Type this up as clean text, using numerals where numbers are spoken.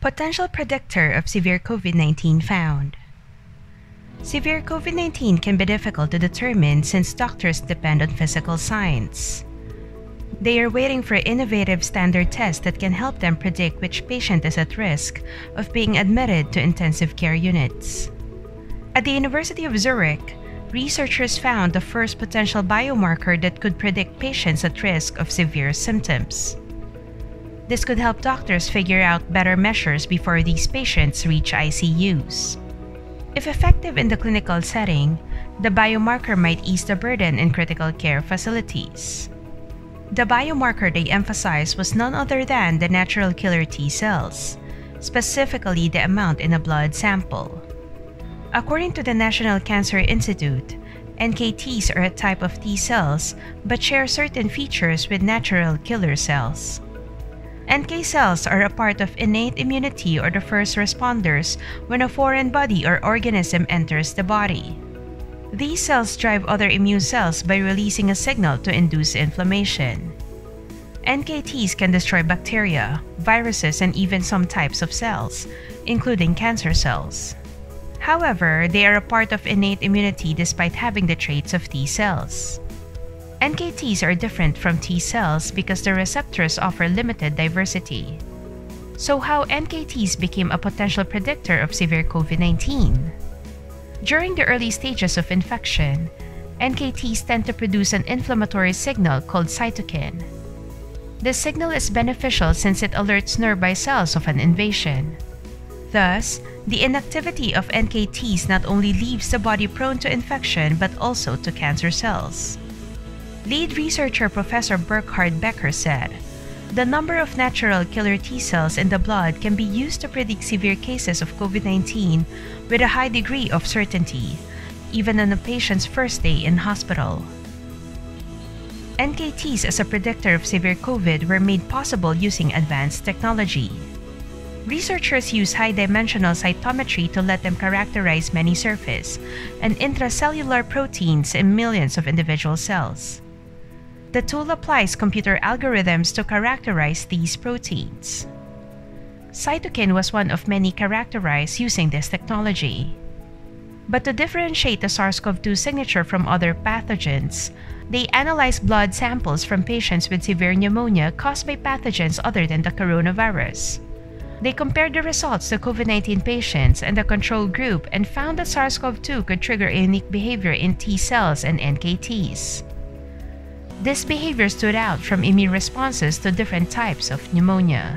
Potential predictor of severe COVID-19 found. Severe COVID-19 can be difficult to determine since doctors depend on physical signs. They are waiting for innovative standard tests that can help them predict which patient is at risk of being admitted to intensive care units. At the University of Zurich, researchers found the first potential biomarker that could predict patients at risk of severe symptoms. This could help doctors figure out better measures before these patients reach ICUs. If effective in the clinical setting, the biomarker might ease the burden in critical care facilities. The biomarker they emphasized was none other than the natural killer T cells, specifically the amount in a blood sample. According to the National Cancer Institute, NKTs are a type of T cells but share certain features with natural killer cells. NK cells are a part of innate immunity or the first responders when a foreign body or organism enters the body. These cells drive other immune cells by releasing a signal to induce inflammation. NKTs can destroy bacteria, viruses, and even some types of cells, including cancer cells. However, they are a part of innate immunity despite having the traits of T cells. NKTs are different from T cells because the receptors offer limited diversity. So how NKTs became a potential predictor of severe COVID-19? During the early stages of infection, NKTs tend to produce an inflammatory signal called cytokine. This signal is beneficial since it alerts nearby cells of an invasion. Thus, the inactivity of NKTs not only leaves the body prone to infection but also to cancer cells. Lead researcher Professor Burkhard Becker said, "The number of natural killer T cells in the blood can be used to predict severe cases of COVID-19 with a high degree of certainty, even on a patient's first day in hospital." NKTs as a predictor of severe COVID were made possible using advanced technology. Researchers use high-dimensional cytometry to let them characterize many surface and intracellular proteins in millions of individual cells. The tool applies computer algorithms to characterize these proteins. Cytokine was one of many characterized using this technology. But to differentiate the SARS-CoV-2 signature from other pathogens, they analyzed blood samples from patients with severe pneumonia caused by pathogens other than the coronavirus. They compared the results to COVID-19 patients and the control group and found that SARS-CoV-2 could trigger a unique behavior in T cells and NKTs. This behavior stood out from immune responses to different types of pneumonia.